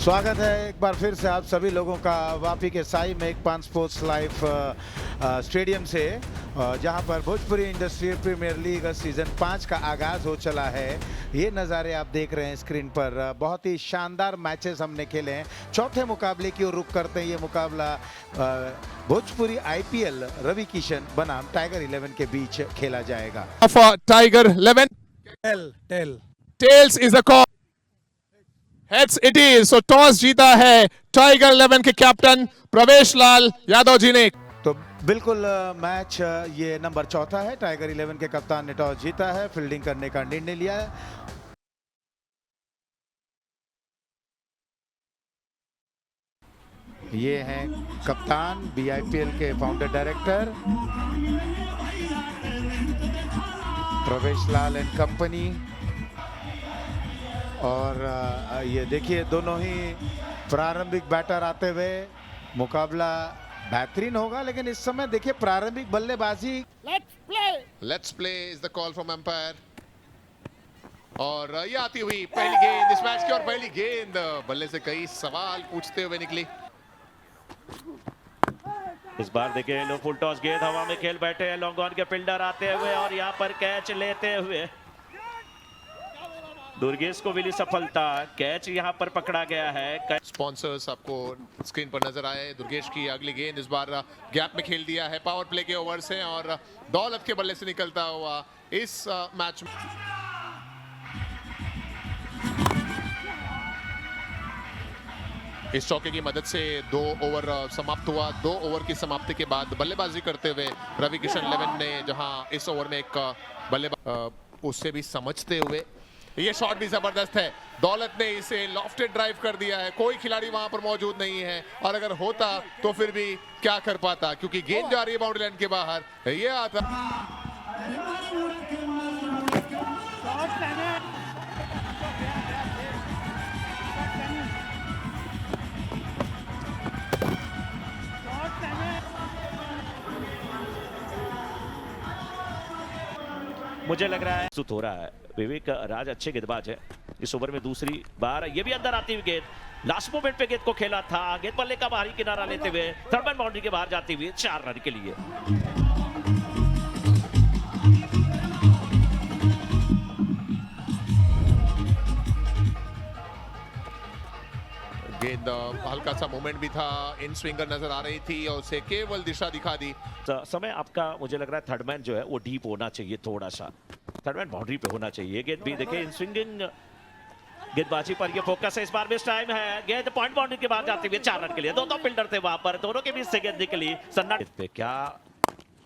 स्वागत है एक बार फिर से आप सभी लोगों का वापी के Sai Meghpan sports life stadium से, जहां पर Bhojpuri industrial premier league season 5 का आगाज हो चला है। ये नज़ारे आप देख रहे हैं स्क्रीन पर। बहुत ही शानदार मैचेस हमने खेले हैं। चौथे मुकाबले की ओर रुख करते हैं। ये मुकाबला भोजपुरी आईपीएल रवि किशन बनाम टाइगर 11 के बीच खेला जाएगा। Tiger 11. Tails is a call. Heads it is. So toss जीता है टाइगर 11 के कैप्टन प्रवेश लाल यादव जी ने। तो बिल्कुल मैच ये नंबर चौथा है। टाइगर 11 के कप्तान ने टॉस जीता है, फील्डिंग करने का निर्णय लिया है। ये हैं कप्तान बीआईपीएल के फाउंडर डायरेक्टर प्रवेश लाल एंड कंपनी। और ये देखिए दोनों ही प्रारंभिक बैटर आते हुए मुकाबला बेहतरीन होगा, लेकिन इस समय देखिए प्रारंभिक बल्लेबाजी। Let's play is the call from umpire. और ये आती हुई पहली गेंद इस मैच की, और पहली गेंद बल्ले से कई सवाल पूछते हुए निकली। इस बार देखिए लो फुल टॉस गेंद हवा में खेल बैठे हैं लॉन्ग ऑन के फील्डर आते हुए, और यहाँ पर कैच लेते हुए दुर्गेश को मिली सफलता। कैच यहाँ पर पकड़ा गया है। स्पॉन्सर्स आपको स्क्रीन पर नजर आए। दुर्गेश की अगली गेंद इस बार गैप में खेल दिया है पावर प्ले के ओवर से, और दौलत के बल्ले से निकलता हुआ इस मैच में। इस चौके की मदद से 2 ओवर समाप्त हुआ। 2 ओवर की समाप्ति के बाद बल्लेबाजी करते हुए रवि किशन 11 ने, जहां इस ओवर में एक बल्लेबाज उससे भी समझते हुए, ये शॉट भी जबरदस्त है। दौलत ने इसे लॉफ्टेड ड्राइव कर दिया है। कोई खिलाड़ी वहां पर मौजूद नहीं है, और अगर होता तो फिर भी क्या कर पाता, क्योंकि गेंद जा रही है बाउंड्री लाइन के बाहर। ये आता मुझे लग रहा है सुत हो रहा है। विवेक राज अच्छे गेंदबाज है। इस ओवर में दूसरी बार ये भी अंदर आती हुई गेंद, लास्ट मोमेंट पे गेंद को खेला था। गेंद बल्ले का बाहरी किनारा लेते हुए थर्ड मैन बाउंड्री के बाहर जाती हुई 4 रन के लिए। गेंद हल्का सा मूवमेंट भी था, इन स्विंगर नजर आ रही थी और उसे केवल दिशा दिखा दी। समय आपका मुझे लग रहा है थर्ड मैन जो है वो डीप होना चाहिए, थोड़ा सा थर्ड मैन बाउंड्री पे होना चाहिए। गेंद भी देखिए इन स्विंगिंग गेंदबाजी पर ये फोकस है। इस बार बेस्ट टाइम है। गेंद पॉइंट बाउंड्री के बाद जाते हुए 4 रन के लिए। दो फील्डर थे वहां पर, दोनों के बीच से गेंद निकली सन्नाटे पे। क्या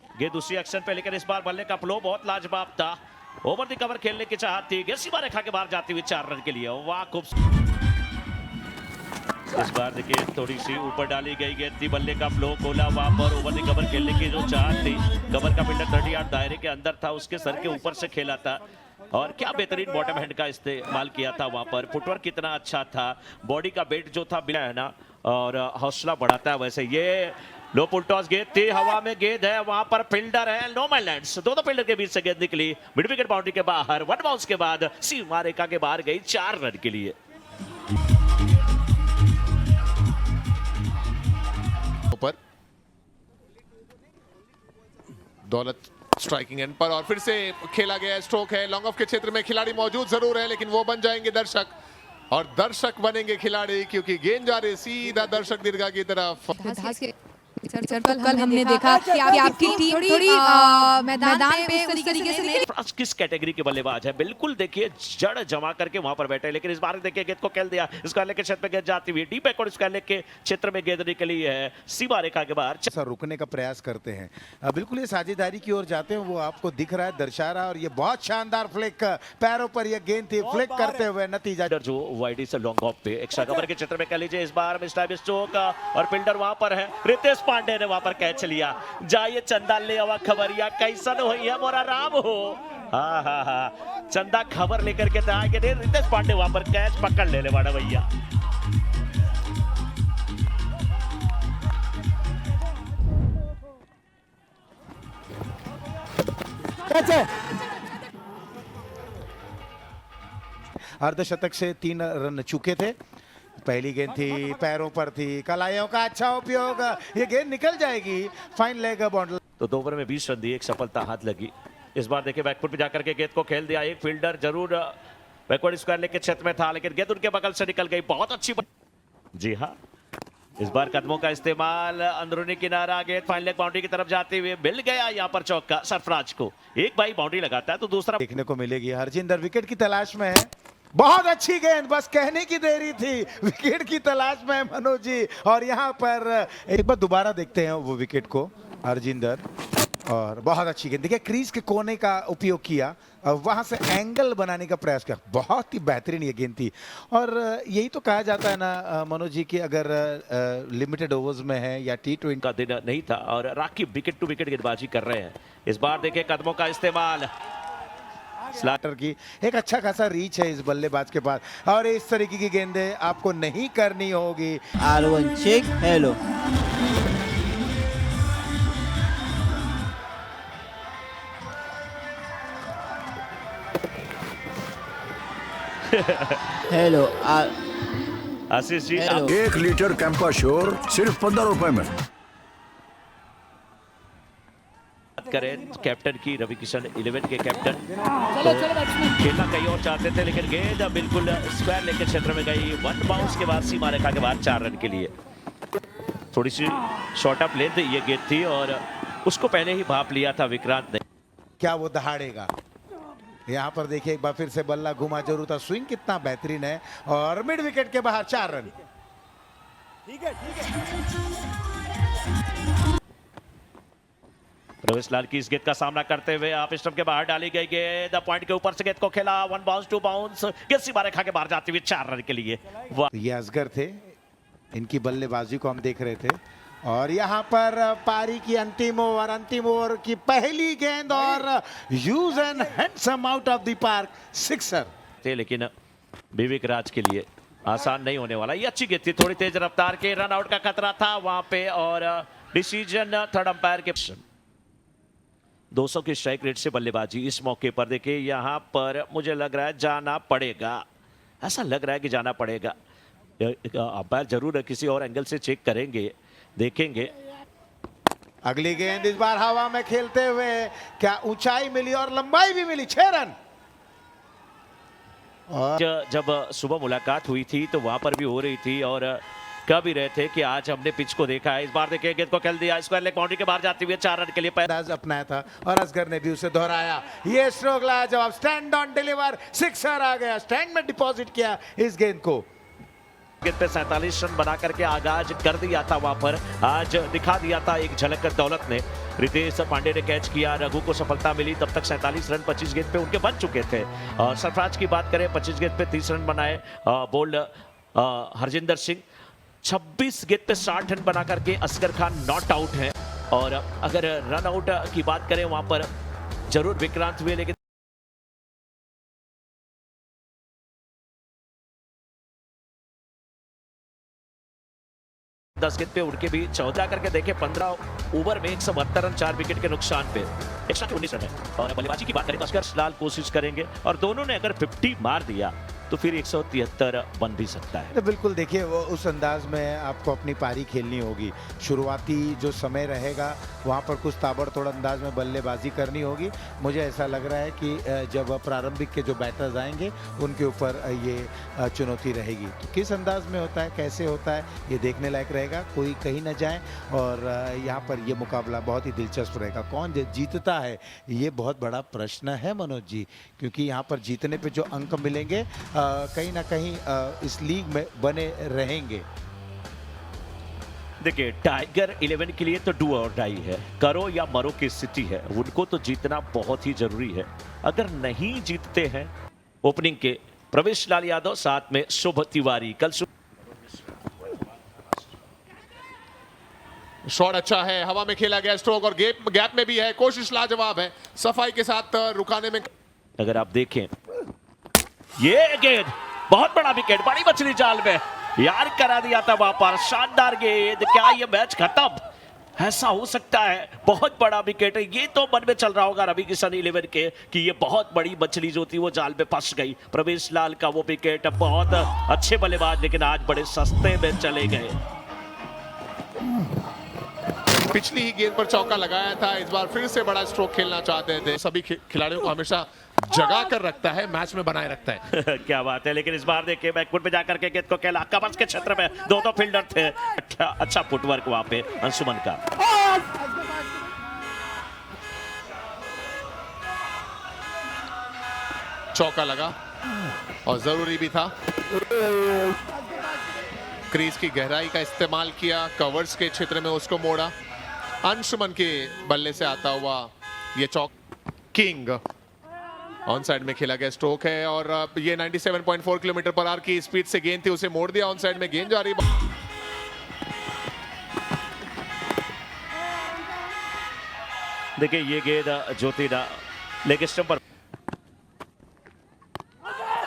गेंद दूसरी एक्शन पे, लेकिन इस बार बल्ले का फ्लो बहुत लाजवाब था। ओवर द कवर खेलने की चाहत थी। गेंद सीमा रेखा के बाहर जाती हुई 4 रन के लिए। वाह खूब। इस बार देखिए थोड़ी सी ऊपर डाली गई गेंद थी, बल्ले का फ्लो खोला वहां पर। ओवर द कवर खेलने की जो चाहत थी, कवर का फील्डर 30 यार्ड दायरे के अंदर था, उसके सर के ऊपर से खेला था। और क्या बेहतरीन बॉटम हैंड का इस्तेमाल किया था वहां पर। फुटवर्क कितना अच्छा था, बॉडी का वेट जो था बिना है ना, और हौसला बढ़ाता है। वैसे ये लो फुल टॉस गेंद थी, हवा में गेंद है, वहां पर फील्डर है, नो मैन लैंड्स। दोनों फील्डर के बीच से गेंद निकली मिड विकेट बाउंड्री के बाहर। 1 बाउंस के बाद सीमा रेखा के बाहर गई 4 रन के लिए। पर दौलत स्ट्राइकिंग एंड पर, और फिर से खेला गया स्ट्रोक है। लॉन्ग ऑफ के क्षेत्र में खिलाड़ी मौजूद जरूर है, लेकिन वो बन जाएंगे दर्शक, और दर्शक बनेंगे खिलाड़ी, क्योंकि गेंद जा रही सीधा दर्शक दीर्घा की तरफ। कल हमने देखा कि आपकी टीम थोड़ी मैदान पे उस तरीके से किस कैटेगरी के बल्लेबाज है, बिल्कुल देखिए जड़ जमा करके वहां पर बैठे। लेकिन इस बार देखिए गेंद को खेल दिया, इसका लेके क्षेत्र में गेंद जाती हुई डीप बैकवर्ड, इसका लेके क्षेत्र में गेंद निकली है सीमा रेखा के बाहर। रुकने का प्रयास करते हैं, बिल्कुल ये साझेदारी की ओर जाते हैं, वो आपको दिख रहा है, दर्शा रहा है। और ये बहुत शानदार फ्लिक, पैरों पर ये गेंद थी, फ्लिक करते हुए नतीजा जो वाइडी से लॉन्ग ऑफ पे एक्स्ट्रा कवर के क्षेत्र में कह लीजिए। इस बार मिस टाइम स्ट्रोक, और फील्डर वहां पर है रितेश पांडे ने वहां पर कैच लिया। जाइए चंदा ले आवा खबरिया, कैसन हुई है मोरा राम हो। हाँ चंदा खबर लेकर के आएंगे। रितेश पांडे वहां पर कैच पकड़ ले वाड़ा भैया। अर्धशतक से 3 रन चुके थे। पहली गेंद थी, पैरों पर थी, कलाइयों का अच्छा उपयोग, ये गेंद निकल जाएगी, फाइन लेग बाउंड्री। तो 2 ओवर में 20 रन दिए, एक सफलता हाथ लगी। इस बार देखिए बैकफुट पे जाकर के गेंद को खेल दिया, एक फील्डर जरूर बैकवर्ड स्क्वायर लेके क्षेत्र में था, लेकिन गेंद उनके बगल से निकल गई। बहुत अच्छी जी हाँ, इस बार कदमों का इस्तेमाल, अंदरूनी किनारा, गेंद फाइन लेग बाउंड्री की तरफ जाते हुए मिल गया यहाँ पर चौका सरफराज को। एक भाई बाउंड्री लगाता है तो दूसरा देखने को मिलेगी। हरजिंदर विकेट की तलाश में है, बहुत अच्छी गेंद, बस कहने की देरी थी, विकेट की तलाश में है मनोज जी। और यहाँ पर एक बार दोबारा देखते हैं वो विकेट को, हरजिंदर, और बहुत अच्छी गेंद। देखिए क्रीज के कोने का उपयोग किया और वहां से एंगल बनाने का प्रयास किया, बहुत ही बेहतरीन ये गेंद थी। और यही तो कहा जाता है ना मनोज जी कि अगर लिमिटेड ओवर्स में है या T20 का दिन नहीं था और राकिब विकेट टू विकेट गेंदबाजी कर रहे हैं। इस बार देखिए कदमों का इस्तेमाल, स्लाटर की एक अच्छा खासा रीच है इस बल्लेबाज के पास, और इस तरीके की गेंदें आपको नहीं करनी होगी। R1 check, hello hello Ashish ji hello. आप 1 लीटर कैंपा श्योर सिर्फ 15 रुपए में। बात करें कैप्टन की, रवि किशन 11 के कैप्टन खेलना कहीं और चाहते थे, लेकिन गेंद बिल्कुल स्क्वायर लेके क्षेत्र में गई। 1 बाउंस के बाद सीमा रेखा के बाद 4 रन के लिए। थोड़ी सी शॉर्ट अप लेंथ ये गेंद थी और उसको पहले ही भाप लिया था विक्रांत ने। क्या वो दहाड़ेगा? यहाँ पर देखिए एक बार फिर से बल्ला घुमा जरूर था, स्विंग कितना बेहतरीन है, और मिड विकेट के बाहर 4 रन। प्रवेश लाल की इस गेंद का सामना करते हुए आप स्टंप के बाहर डाली गई गेंद, पॉइंट के ऊपर से गेंद को खेला, 1 बाउंस 2 बाउंस, गेंद सीमा रेखा के बाहर जाती हुई 4 रन के लिए। तो ये असगर थे, इनकी बल्लेबाजी को हम देख रहे थे, और यहाँ पर पारी की अंतिम ओवर की पहली गेंद, और use and handsome out of the park, sixer थे, लेकिन विवेक राज के लिए आसान नहीं होने वाला। ये अच्छी गेंद थी, थोड़ी तेज रफ्तार के, रन आउट का खतरा था वहां पे, और डिसीजन थर्ड अंपायर के 200 की स्ट्राइक रेट से बल्लेबाजी इस मौके पर। देखिए यहाँ पर मुझे लग रहा है जाना पड़ेगा, ऐसा लग रहा है कि जाना पड़ेगा। अंपायर जरूर किसी और एंगल से चेक करेंगे, देखेंगे। अगली गेंद इस बार हवा में खेलते हुए, क्या ऊंचाई मिली और लंबाई भी मिली, 6 रन। और जब सुबह मुलाकात हुई थी तो वहां पर भी हो रही थी और कह भी रहे थे कि आज हमने पिच को देखा है। इस बार देखिए गेंद को खेल दिया, स्क्वायर लेग बाउंड्री के बाहर जाती हुई 4 रन के लिए अंदाज अपनाया था, और असगर ने भी उसे दोहराया। ये स्ट्रोक ला जवाब, स्टैंड ऑन डिलीवर, सिक्सर आ गया, स्टैंड में डिपॉजिट किया इस गेंद को। गेंद पे 47 रन बना करके आगाज कर दिया था वहां पर, आज दिखा दिया था एक झलक दौलत ने। रितेश पांडे ने कैच किया, रघु को सफलता मिली, तब तक 47 रन 25 गेंद पे उनके बन चुके थे। और सरफराज की बात करें, 25 गेंद पे 30 रन बनाए। बोल्ड हरजिंदर सिंह 26 गेंद पे 60 रन बना करके असगर खान नॉट आउट है। और अगर रन आउट की बात करें वहां पर जरूर विक्रांत हुए, लेकिन 10 गेंद पे उनके भी 14 करके देखे 15 ओवर में 172 रन 4 विकेट के नुकसान पे, एक्स्ट्रा 19 रन है। और बल्लेबाजी की बात करें तो असगर लाल कोशिश करेंगे, और दोनों ने अगर 50 मार दिया तो फिर 173 बन भी सकता है। तो बिल्कुल देखिए वो उस अंदाज में आपको अपनी पारी खेलनी होगी। शुरुआती जो समय रहेगा वहाँ पर कुछ ताबड़तोड़ अंदाज में बल्लेबाजी करनी होगी। मुझे ऐसा लग रहा है कि जब प्रारंभिक के जो बैटर्स आएंगे उनके ऊपर ये चुनौती रहेगी। तो किस अंदाज में होता है, कैसे होता है, ये देखने लायक रहेगा, कोई कहीं ना जाए। और यहाँ पर ये मुकाबला बहुत ही दिलचस्प रहेगा। कौन जीतता है ये बहुत बड़ा प्रश्न है मनोज जी, क्योंकि यहाँ पर जीतने पे जो अंक मिलेंगे कहीं ना कहीं इस लीग में बने रहेंगे। देखिए टाइगर 11 के लिए तो डू और डाई है, करो या मरो की स्थिति है। उनको तो जीतना बहुत ही जरूरी है। अगर नहीं जीतते हैं ओपनिंग के प्रवेश लाल यादव, साथ में शुभ तिवारी, कल शॉट अच्छा है, हवा में खेला गया स्ट्रोक, और गैप में भी है, कोशिश लाजवाब है, सफाई के साथ रुकाने में। अगर आप देखें ये गेंद बहुत बड़ा विकेट, बड़ी मछली जाल में यार करा दिया था वहां पर, शानदार गेंद। क्या ये मैच खत्म? ऐसा हो सकता है, बहुत बड़ा विकेट है। ये तो मन में चल रहा होगा रवि किशन 11 के कि ये बहुत बड़ी मछली जो थी वो जाल में फंस गई। प्रवेश लाल का वो विकेट, बहुत अच्छे बल्लेबाज लेकिन आज बड़े सस्ते में चले गए। पिछली ही गेंद पर चौका लगाया था, इस बार फिर से बड़ा स्ट्रोक खेलना चाहते थे। सभी खिलाड़ियों को हमेशा जगा कर रखता है, मैच में बनाए रखता है। क्या बात है, लेकिन इस बार देखिए बैकफुट पे जाकर के गेंद को खेला, कवर्स के क्षेत्र में दो फील्डर थे। अच्छा फुटवर्क वहां पे अंशुमन का। चौका लगा और जरूरी भी था। क्रीज की गहराई का इस्तेमाल किया, कवर्स के क्षेत्र में उसको मोड़ा। अंशुमन के बल्ले से आता हुआ ये चौक। किंग ऑन साइड में खेला गया स्ट्रोक है और ये 97.4 किलोमीटर पर आवर की स्पीड से गेंद थी, उसे मोड़ दिया। ऑन साइड में गेंद जा रही। देखिए ये गेंद जो थी ना लेग स्टंप पर,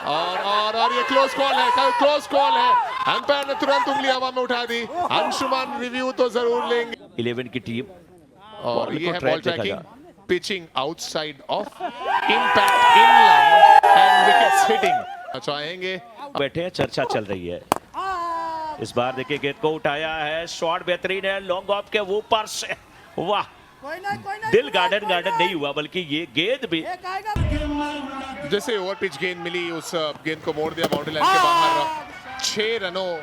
और ये क्लोज कॉल है, क्लोज कॉल है। अंपायर ने तुरंत उंगली हवा में उठा दी। अंशुमन रिव्यू तो जरूर लेंगे। 11 की टीम और ये है ट्रैक बॉल ट्रैकिंग, दिखाएगा। Pitching outside off impact in line and wickets hitting चाहेंगे। बैठे हैं, चर्चा चल रही है। इस बार देखिए गेंद को उठाया है, शॉट बेहतरीन है, लॉन्ग ऑफ के ऊपर से, वाह। दिल गार्डन नहीं हुआ, बल्कि ये गेंद भी जैसे ओवर पिच गेंद मिली, उस गेंद को मोड़ दिया बाउंड्री लाइन के बाहर। 6 रनों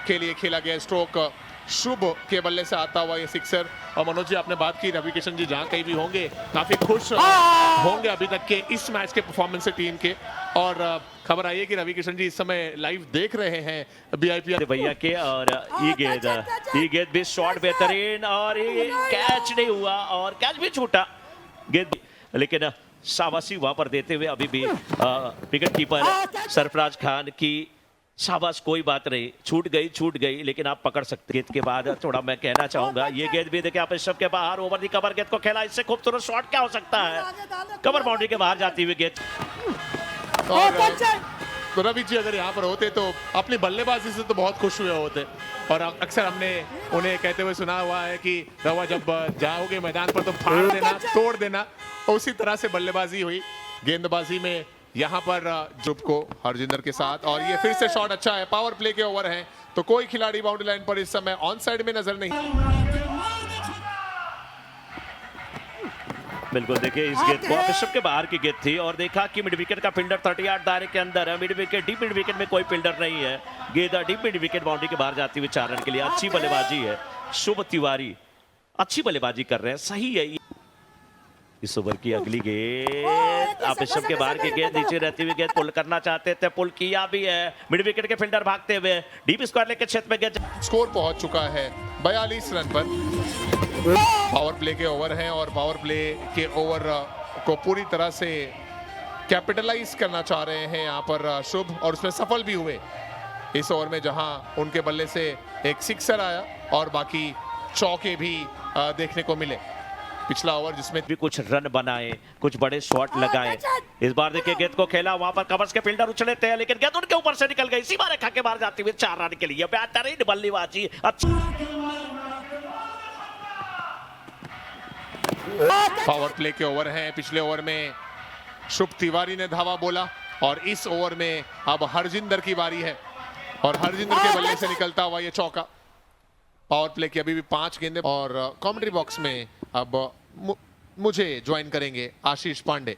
के लिए खेला गया स्ट्रोक। शुभ के बल्ले से आता हुआ ये सिक्सर। और मनोज जी, आपने बात की रवि किशन जी जहां कहीं भी होंगे काफी खुश होंगे अभी तक के इस मैच के परफॉर्मेंस से टीम के। और खबर आई है कि रवि किशन जी इस समय लाइव देख रहे हैं BIPL भैया के। और ये गेंद भी शॉट बेहतरीन, और ये कैच नहीं हुआ और कैच भी छूटा गेंद, लेकिन शाबाशी वहां पर देते हुए अभी भी विकेट कीपर सरफराज खान की शाबाश। कोई बात नहीं, छूट गई, लेकिन आप पकड़ सकते। गेंद के बाद थोड़ा मैं कहना चाहूंगा, ये गेंद भी देखिए आप इस सब के बाहर ओवर दी कवर गेंद को खेला। इससे खूबसूरत शॉट क्या हो सकता है, कवर बाउंड्री के बाहर जाती हुई गेंद। और रवि जी अगर यहाँ पर होते तो अपनी बल्लेबाजी से तो बहुत खुश हुए होते। और अक्सर हमने उन्हें कहते हुए सुना हुआ है कि रवा जब जाओगे मैदान पर तो फाड़ देना, तोड़ देना। और उसी तरह से बल्लेबाजी हुई। गेंदबाजी में यहाँ पर ध्रुव को हरजिंदर के साथ, और ये फिर से शॉट अच्छा है। पावर प्ले के ओवर हैं तो कोई खिलाड़ी बाउंड्री लाइन पर इस समय ऑन साइड में नजर नहीं। बिल्कुल, देखिए इस गेंद को बिशप के बाहर की गेंद थी और देखा कि मिड विकेट का फील्डर 38 दायरे के अंदर है। डीप मिड विकेट में कोई फील्डर नहीं है। गेंद डीप मिड विकेट बाउंड्री के बाहर जाती हुई 4 रन के लिए। अच्छी बल्लेबाजी है, शुभ तिवारी अच्छी बल्लेबाजी कर रहे हैं, सही है। इस ओवर की अगली गेंद आप बिशप के बाहर की गेंद, नीचे रहती हुई गेंद पुल करना चाहते थे, पुल किया भी है। मिड विकेट के फील्डर भागते हुए डीप स्क्वायर लेके क्षेत्र में गेंद। स्कोर पहुंच चुका है 42 रन पर। पावर प्ले के ओवर हैं और पावर प्ले के ओवर को पूरी तरह से कैपिटलाइज करना चाह रहे हैं यहाँ पर शुभ, और उसमें सफल भी हुए। इस ओवर में जहां उनके बल्ले से एक सिक्सर आया और बाकी चौके भी देखने को मिले। पिछला ओवर जिसमें भी कुछ रन बनाए, कुछ बड़े शॉट लगाए। इस बार देखिए गेंद को खेला, वहां पर कवर्स के फील्डर उछले थे, लेकिन गेंद उनके ऊपर से निकल गई, सीमा रेखा के बाहर जाती हुई 4 रन के लिए। बेहतरीन बल्लेबाजी। पावर प्ले के ओवर हैं। पिछले ओवर में शुभ तिवारी ने धावा बोला और इस ओवर में अब हरजिंदर की बारी है और हरजिंदर के बल्ले से निकलता हुआ ये चौका। पावर प्ले की अभी भी 5 गेंदें। और कमेंट्री बॉक्स में अब मुझे ज्वाइन करेंगे आशीष पांडे।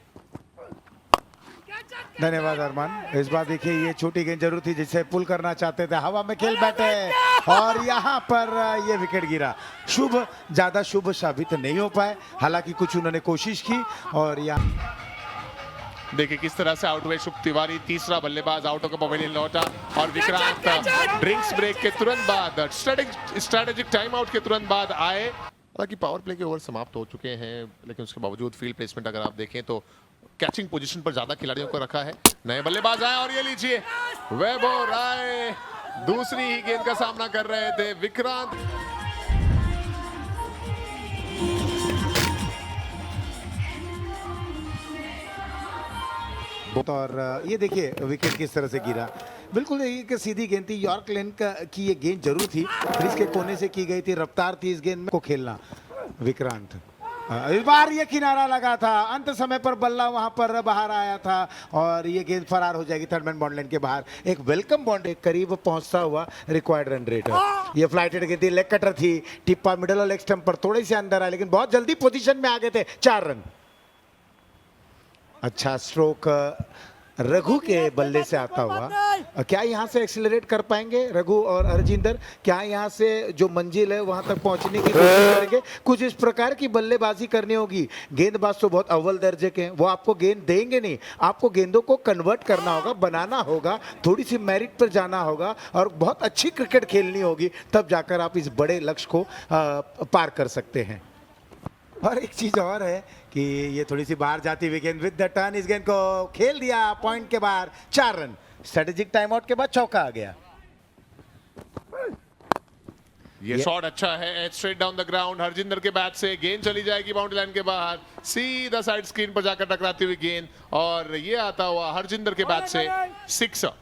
धन्यवाद अरमान। इस बार देखिए ये छोटी गेंद जरूर थी जिसे पुल करना चाहते थे, हवा में खेल बैठे और यहाँ पर ये विकेट गिरा। शुभ ज्यादा शुभ साबित नहीं हो पाए, हालांकि कुछ उन्होंने कोशिश की। और यहाँ देखिए किस तरह से आउट हुए शुभ तिवारी। तीसरा बल्लेबाज आउट होकर पवेलियन लौटा और विक्रांत ड्रिंक्स ब्रेक के तुरंत बाद, स्ट्रेटेजिक टाइम आउट के तुरंत बाद आए। हालांकि पावर प्ले के ओवर समाप्त हो चुके हैं, लेकिन उसके बावजूद फील्ड प्लेसमेंट अगर आप देखें तो कैचिंग पोजीशन पर ज्यादा खिलाड़ियों को रखा है। नए बल्लेबाज आए और ये लीजिए वैभव राय दूसरी ही गेंद का सामना कर रहे थे। विक्रांत और ये देखिए विकेट किस तरह से गिरा। बिल्कुल एक सीधी गेंद थी, यॉर्क लेन की ये गेंद जरूर थी, क्रीज के कोने से की गई थी, रफ्तार थी इस गेंद में को खेलना। विक्रांत इस बार ये किनारा लगा था, अंत समय पर बल्ला वहां पर बाहर आया था और ये गेंद फरार हो जाएगी थर्ड मैन बॉन्ड लाइन के बाहर। एक वेलकम बॉन्ड के करीब पहुंचता हुआ रिक्वायर्ड रन रेट। ये फ्लाइटेड गेंद थी, लेग कटर थी, टिप्पा मिडल और लेग स्टंप पर थोड़े से अंदर आए, लेकिन बहुत जल्दी पोजीशन में आ गए थे। 4 रन। अच्छा स्ट्रोक रघु के बल्ले से आता हुआ। क्या यहाँ से एक्सीलरेट कर पाएंगे रघु और हरजिंदर? क्या यहाँ से जो मंजिल है वहां तक पहुंचने की कोशिश करेंगे? कुछ इस प्रकार की बल्लेबाजी करनी होगी। गेंदबाज तो बहुत अव्वल दर्जे के हैं, वो आपको गेंद देंगे नहीं, आपको गेंदों को कन्वर्ट करना होगा, बनाना होगा, थोड़ी सी मेरिट पर जाना होगा और बहुत अच्छी क्रिकेट खेलनी होगी, तब जाकर आप इस बड़े लक्ष्य को पार कर सकते हैं। और एक चीज और है कि ये थोड़ी सी बाहर जाती हुई गेंद विद द टर्न इस गेंद को खेल दिया पॉइंट के बाहर। 4 रन। स्ट्रेटेजिक टाइम आउट के बाद चौका आ गया। ये शॉट अच्छा है, straight down the ground. Harjinder के बैट से गेंद चली जाएगी बाउंड्री लाइन के बाहर, सीधा साइड स्क्रीन पर जाकर टकराती हुई गेंद और ये आता हुआ हरजिंदर के बैट से 6।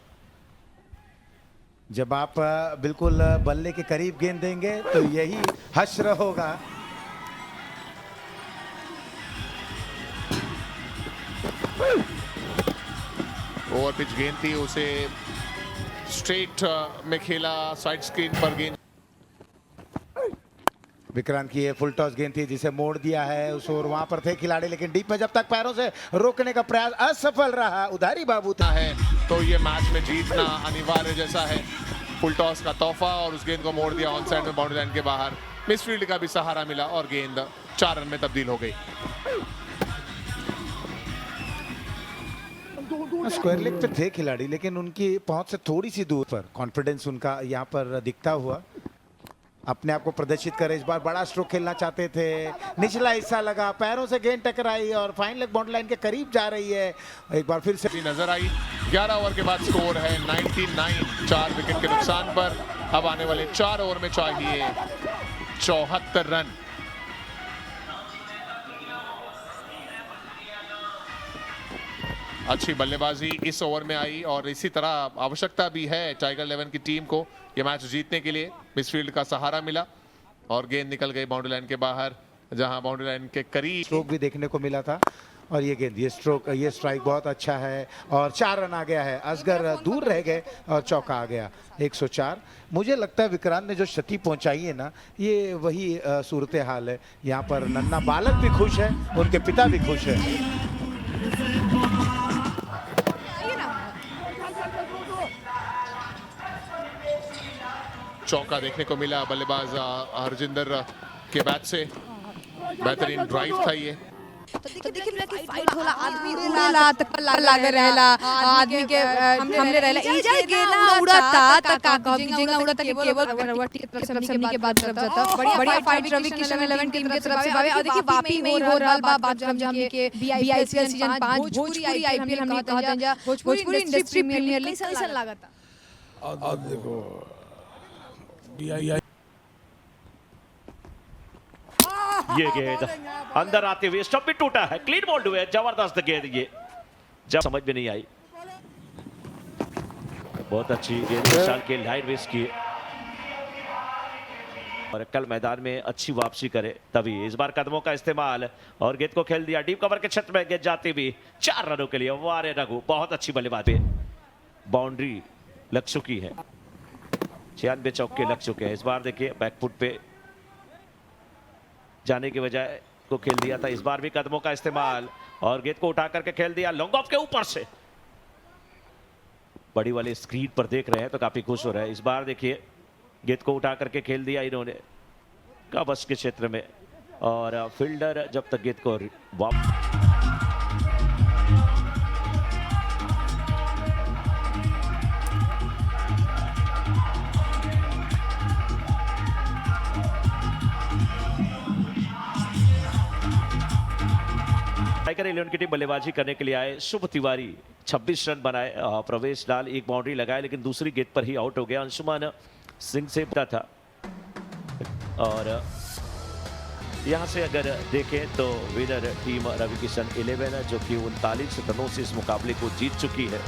जब आप बिल्कुल बल्ले के करीब गेंद देंगे तो यही हश्र होगा। ओवर पिच गेंद थी, उसे स्ट्रेट में खेला, साइड स्क्रीन पर गेंद। विक्रांत की ये फुल टॉस गेंद थी जिसे मोड़ दिया है। उस ओवर वहां पर थे खिलाड़ी, लेकिन डीप में जब तक पैरों से रोकने का प्रयास असफल रहा। उधारी बाबू था है तो ये मैच में जीतना अनिवार्य जैसा है। फुल टॉस का तोहफा और उस गेंद को मोड़ दिया ऑन साइड में बाउंड्री लाइन के बाहर। मिसफील्ड का भी सहारा मिला और गेंद 4 रन में तब्दील हो गई। स्क्वायर लेग पे थे खिलाड़ी, लेकिन उनकी पहुंच से थोड़ी सी दूर पर कॉन्फिडेंस उनका यहाँ पर दिखता हुआ अपने आप को प्रदर्शित करे। इस बार बड़ा स्ट्रोक खेलना चाहते थे, निचला हिस्सा लगा, पैरों से गेंद टकराई और फाइन लेग बाउंड्री लाइन के करीब जा रही है। एक बार फिर से नजर आई। 11 ओवर के बाद स्कोर है 99, 4 विकेट के नुकसान पर। अब आने वाले 4 ओवर में चाहिए 74 रन। अच्छी बल्लेबाजी इस ओवर में आई और इसी तरह आवश्यकता भी है टाइगर 11 की टीम को ये मैच जीतने के लिए। मिसफील्ड का सहारा मिला और गेंद निकल गई बाउंड्री लाइन के बाहर, जहां बाउंड्री लाइन के करीब स्ट्रोक भी देखने को मिला था। और ये गेंद, ये स्ट्रोक, ये स्ट्राइक बहुत अच्छा है और 4 रन आ गया है। असगर दूर रह गए और चौका आ गया। 104। मुझे लगता है विक्रांत ने जो क्षति पहुंचाई है ना, ये वही सूरत हाल है। यहाँ पर नन्ना बालक भी खुश है, उनके पिता भी खुश है। चौका देखने को मिला बल्लेबाज हरजिंदर के बैट से। बेहतरीन ड्राइव था ये। तो देखिए मिला कि फाइट होला, आदमी उड़ेला तक लाग रहेला, आदमी के हमने रहेला ई जे गेना उड़ता त का जेंगा उड़ता के केवल करवटी के सबनी के बात करता था। बढ़िया फाइट रवि किशन 11 टीम के तरफ से बावे। और देखिए वापी में हो रहल बा बात जब हमनी के बीआईपीएल सीजन 5 भोजपुरी आईपीएल हमनी कहत जा भोजपुरी इंडस्ट्री प्रीमियर लीग कैसन लागता? अब देखो ये गेंद अंदर आते हुए स्टंप भी टूटा है, क्लीन बॉल्ड हुए, जबरदस्त गेंद। ये जब समझ में नहीं आई, बहुत अच्छी गेंद विशाल के लाइन रेस की और कल मैदान में अच्छी वापसी करे तभी। इस बार कदमों का इस्तेमाल और गेंद को खेल दिया डीप कवर के क्षेत्र में, गेंद जाती हुई 4 रनों के लिए। वाह रे रघु, बहुत अच्छी बल्लेबाजी। बाउंड्री लग चुकी है, 96 चौके लग चुके हैं। इस बार देखिए बैकफुट पे जाने की बजाय को खेल दिया था। इस बार भी कदमों का इस्तेमाल और गेंद को उठा करके खेल दिया लॉन्ग ऑफ के ऊपर से। बड़ी वाले स्क्रीन पर देख रहे हैं तो काफी खुश हो रहे हैं। इस बार देखिए गेंद को उठा करके खेल दिया इन्होंने कबस के क्षेत्र में और फील्डर जब तक गेंद को टाइगर 11 की टीम बल्लेबाजी करने के लिए आए। शुभ तिवारी 26 रन बनाए, प्रवेश लाल 1 बाउंड्री लगाए लेकिन दूसरी गेंद पर ही आउट हो गया। अंशुमान सिंह से बता था और यहां से अगर देखें तो विनर टीम रवि किशन 11 जो कि 39 रनों से इस मुकाबले को जीत चुकी है।